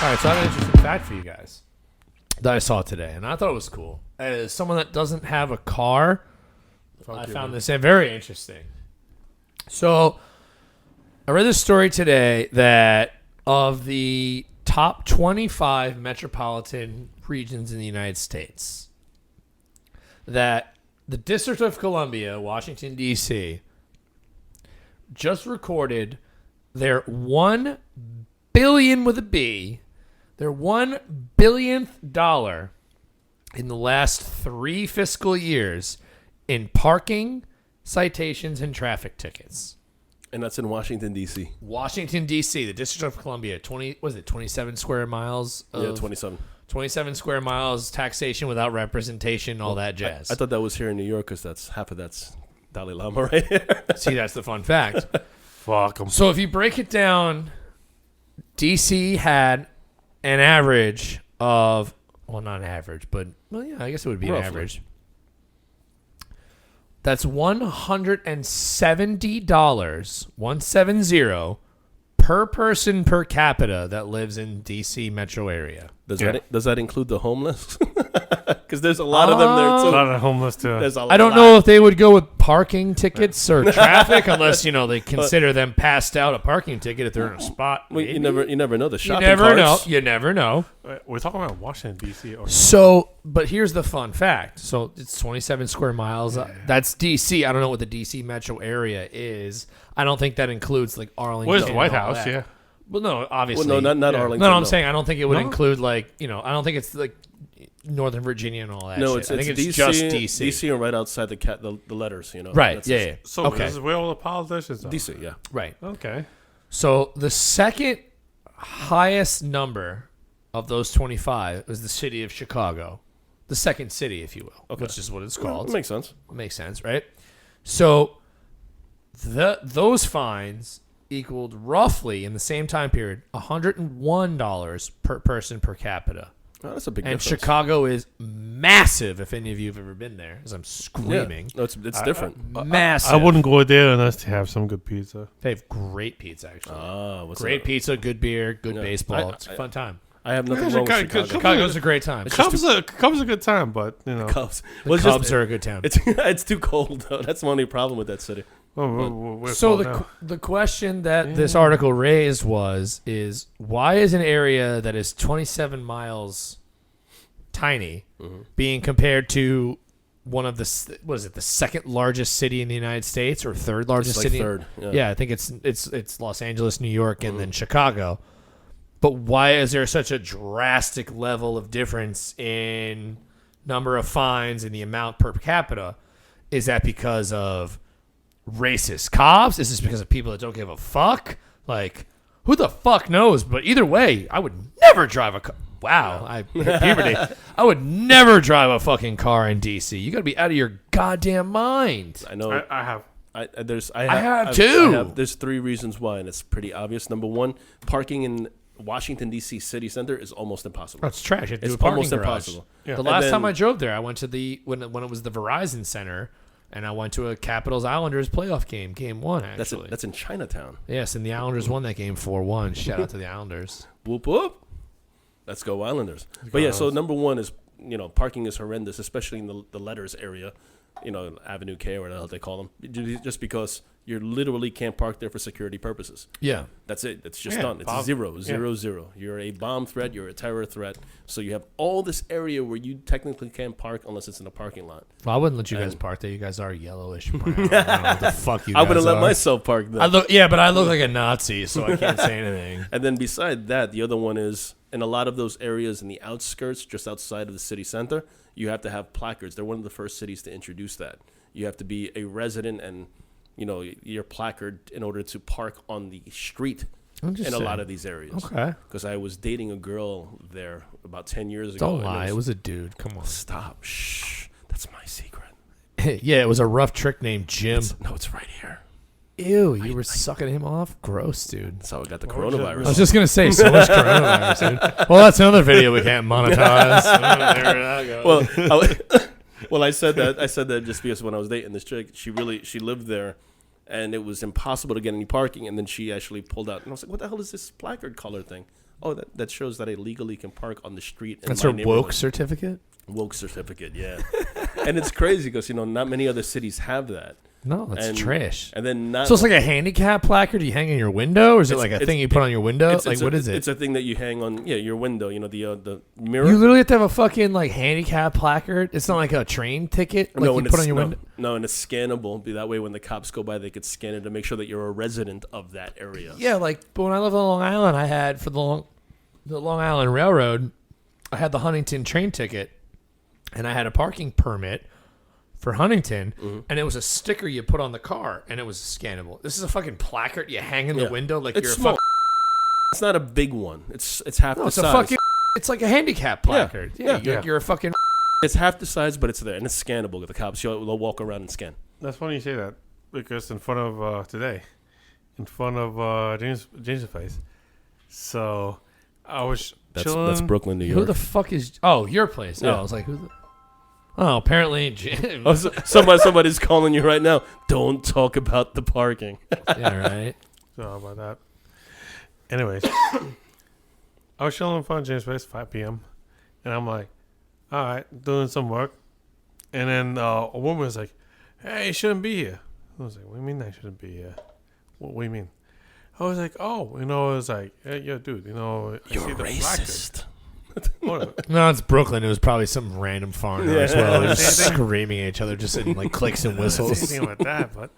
All right, so I have an interesting fact for you guys that I saw today, and I thought it was cool. As someone that doesn't have a car, I found this very interesting. So I read this story today that of the top 25 metropolitan regions in the United States, that the District of Columbia, Washington, D.C., just recorded their 1 billion with a B, their $1 billionth dollar in the last 3 fiscal years in parking, citations, and traffic tickets. And that's in Washington, D.C. Washington, D.C., the District of Columbia, 27 square miles? Yeah, 27. 27 square miles, taxation without representation, all that jazz. I thought that was here in New York because that's half of that's Dalai Lama right here. See, that's the fun fact. Fuck 'em. So if you break it down, D.C. had an average of, well, not an average, but, well, yeah, I guess it would be Roughly. an average. That's $170, 170, per person per capita that lives in D.C. metro area. Does Yeah. that include the homeless? Because there's a lot of them there A too. lot of homeless too. There's a I don't lot. know if they would go with parking tickets or traffic unless, they consider them passed out a parking ticket if they're in a spot. Well, you Maybe. never know the You shopping never know. carts. You never know. We're talking about Washington, D.C. Or So, but here's the fun fact. So it's 27 square miles. That's D.C. I don't know what the D.C. metro area is. I don't think that includes like Arlington. where's the White and all House? that. Yeah. Well, no, obviously. Well, no, not Yeah. Arlington. No, I'm no. saying I don't think it would No? include like, I don't think it's like Northern Virginia and all that No, shit. it's I think it's DC, just D.C. DC and right outside the letters, Right, That's yeah, just- yeah. So Okay. this is where all the politicians are. DC, yeah. Right. Okay. So the second highest number of those 25 was the city of Chicago. The second city, if you will, Okay. which is what it's Well, called. it makes sense. Makes sense, right? So those fines equaled roughly in the same time period $101 per person per capita. Oh, that's a big And difference. Chicago is massive. If any of you have ever been there, as I'm screaming, Yeah. No, it's different. massive. I wouldn't go there unless to have some good pizza. They have great pizza, actually. What's Great up? pizza, good beer, good Yeah. baseball. I- It's a fun time. I have nothing Yeah, wrong with Chicago- Chicago. Chicago's a great time. Cubs are a good time, but Cubs. The Well, it's Cubs just- are a good town. It's too cold though. That's the only problem with that city. we're So cold now. the question that this article raised is why is an area that is 27 miles tiny being compared to one of the the second largest city in the United States or third largest It's like city? third. Yeah, I think it's Los Angeles, New York, and then Chicago. But why is there such a drastic level of difference in number of fines and the amount per capita? Is that because of racist cops? Is this because of people that don't give a fuck? Like, who the fuck knows? But either way, I would never drive a car. Wow, I hit puberty. I would never drive a fucking car in D.C. You got to be out of your goddamn mind. I know. I have. I have too. There's 3 reasons why, and it's pretty obvious. Number 1, parking in Washington D.C. city center is almost impossible. That's trash. You have to do It's a parking almost garage. impossible. Yeah. The And last then- time I drove there, I went to when it was the Verizon Center, and I went to a Capitals Islanders playoff game, game 1 actually. That's in Chinatown. Yes, and the Islanders won that game 4-1. Shout out to the Islanders. Whoop whoop. Let's go Islanders. But yeah, so number 1 is parking is horrendous, especially in the letters area. Avenue K or whatever the hell they call them. Just because you literally can't park there for security purposes. Yeah. That's it. It's just Yeah, done. It's bomb. 0, 0, 0. You're a bomb threat. You're a terror threat. So you have all this area where you technically can't park unless it's in a parking lot. Well, I wouldn't let you guys park there. You guys are yellowish brown. I don't know what the fuck you guys I wouldn't let are. myself park there. but I look like a Nazi, so I can't say anything. And then beside that, the other one is in a lot of those areas in the outskirts, just outside of the city center, you have to have placards. They're one of the first cities to introduce that. You have to be a resident and, your placard in order to park on the street in a lot of these areas. Okay. Because I was dating a girl there about 10 years ago. Don't and lie. It was a dude. Come on. Stop. Shh. That's my secret. Yeah, it was a rough trick named Jim. No, it's right here. Ew, you were sucking him off? Gross, dude. That's how I got the Or just- coronavirus. I was just gonna say so much coronavirus, dude. Well, that's another video we can't monetize. There that goes. Well, I said that just because when I was dating this chick, she lived there, and it was impossible to get any parking. And then she actually pulled out, and I was like, "What the hell is this placard color thing?" oh, that shows that I legally can park on the street. In That's my her neighborhood. woke certificate? Woke certificate, yeah. And it's crazy because, not many other cities have that. No, that's trash. And then not. So it's like a handicap placard you hang in your window, or is it like a thing you put on your window? What is it? It's a thing that you hang on, your window. The mirror. You literally have to have a fucking like handicap placard. It's not like a train ticket like you put on your window. No, and it's scannable. Be that way when the cops go by, they could scan it to make sure that you're a resident of that area. Yeah, like when I lived on Long Island, I had for the Long Island Railroad, I had the Huntington train ticket, and I had a parking permit for Huntington, and it was a sticker you put on the car, and it was scannable. This is a fucking placard you hang in the window like it's you're small. a fucking... It's not a big one. It's half the It's size. a fucking... It's like a handicap placard. Yeah. You're a fucking... It's half the size, but it's there, and it's scannable. The cops, they'll walk around and scan. That's funny you say that because in front of James' place. So I was chilling. That's Brooklyn, New York. Who the fuck is... Oh, your place. Yeah. Oh, I was like, who the... Oh, apparently Jim. Oh, somebody's calling you right now. Don't talk about the parking. Yeah, right. So how about that? Anyways, I was chilling in front of James' place, 5 p.m. And I'm like, all right, doing some work. And then a woman was like, hey, you shouldn't be here. I was like, what do you mean I shouldn't be here? What do you mean? I was like, oh, it was like, hey, yo, dude, I You're see the racist. No, it's Brooklyn. It was probably some random foreigner as well. They're just screaming at each other, just in like clicks and whistles. Same thing with that, but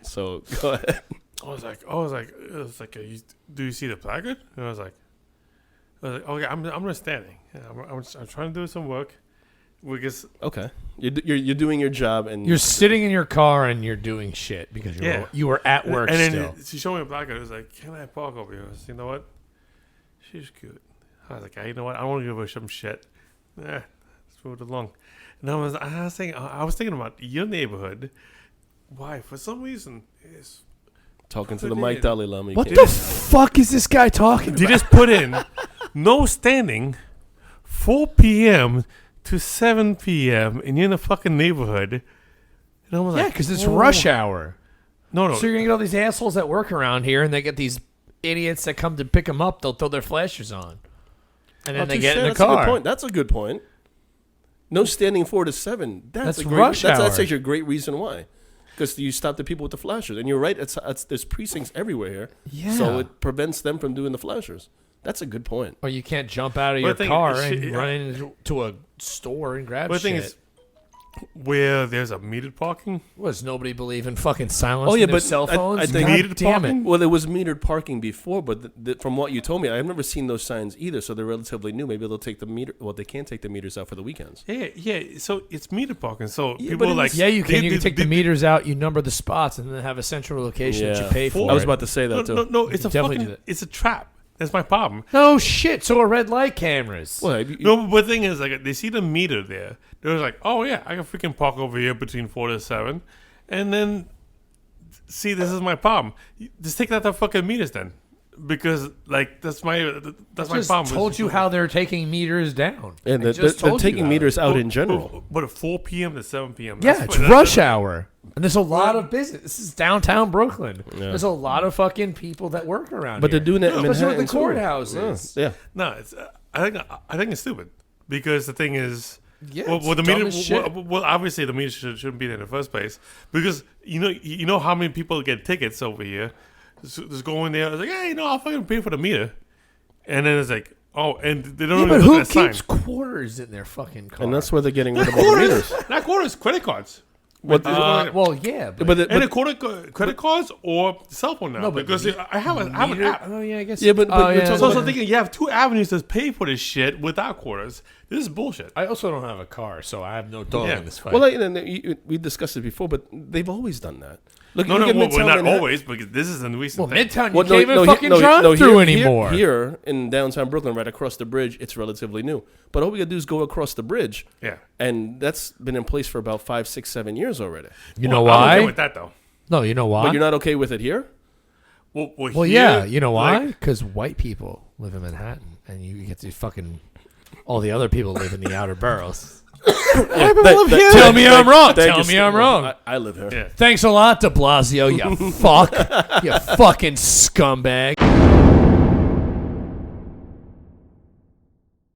So go ahead. I was like, do you see the placard? And I was like, okay, I'm just standing. I'm trying to do some work. Okay, you're doing your job, and You're sitting in your car and you're doing shit because you were at work and still. then she showed me a placard. It was like, can I park over here? I was, you know what? She's cute. I was like, hey, you know what? I want to give her some shit. Let's move it along. And I was thinking about your neighborhood. Why? For some reason, it's talking to the mic, Dalai Lama. What the fuck is this guy talking they about? just put in no standing 4 p.m. to 7 p.m. and you're in a fucking neighborhood. And I was like, because it's whoa. rush hour. No. So you're going to get all these assholes that work around here and they get these idiots that come to pick them up. They'll throw their flashers on. And then they get in the car. That's a good point. No standing 4 to 7. That's a great, rush hour. That's actually a great reason why. Because you stop the people with the flashers. And you're right, there's precincts everywhere here. Yeah. So it prevents them from doing the flashers. That's a good point. Or you can't jump out of your car and run into a store and grab shit. The thing is, where there's a metered parking. Does nobody believe in fucking silence? Oh yeah, their but cell phones. I think God damn it. Well, there was metered parking before, but from what you told me, I've never seen those signs either. So they're relatively new. Maybe they'll take the meter. Well, they can't take the meters out for the weekends. Yeah. So it's metered parking. So Yeah, people but are like, Yeah, you can. You can take the meters out. You number the spots, and then have a central location that you pay for. I was about to say that too. No, it's You a definitely do fucking, that. it's a trap. That's my problem. No shit. So are red light cameras. Well, No, but the thing is, like, they see the meter there. They're like, oh yeah, I can freaking park over here between 4 to 7, and then see, this is my problem. Just take out the fucking meters then, because like that's my problem. Told you how they're taking meters down. and I they're just told you taking how. meters out in general. But at 4 p.m. to 7 p.m. Yeah, it's rush hour, and there's a lot of business. This is downtown Brooklyn. Yeah. There's a lot of fucking people that work around. But here. they're doing that in especially Manhattan with the too. courthouses. Yeah. No, it's I think it's stupid because the thing is. Yeah, Well, the dumb meter. as shit. Well, obviously the meter shouldn't be there in the first place because you know how many people get tickets over here. Just go in there. It's like, hey, I'll fucking pay for the meter, and then it's like, oh, and they don't. Yeah, even but put who that sign. keeps quarters in their fucking car? And that's where they're getting rid of all the meters. Not quarters, credit cards. What? well, yeah, but And credit cards or cell phone now. No, but because I have an app. Oh yeah, I guess. Yeah, but oh, you're yeah, talking So about- I'm thinking you have two avenues to pay for this shit without quarters. This is bullshit. I also don't have a car, so I have no dog Yeah. in this fight. well, we discussed it before, but they've always done that. Look, No, look at well, Midtown not Manhattan. always because this is a recent thing. Midtown, you Well, can't even fucking drive through anymore. Here in downtown Brooklyn, right across the bridge, it's relatively new. But all we gotta do is go across the bridge, Yeah. and that's been in place for about 5, 6, 7 years already. You know I'm okay why? with that though. No, you know why? But you're not okay with it here? Well, Well, here, yeah, you know why? like, Because white people live in Manhattan, and you get to fucking all the other people live in the outer boroughs. Tell me I'm wrong. Tell me I'm wrong. I live here. Yeah. Thanks a lot, De Blasio. You fuck. You fucking scumbag.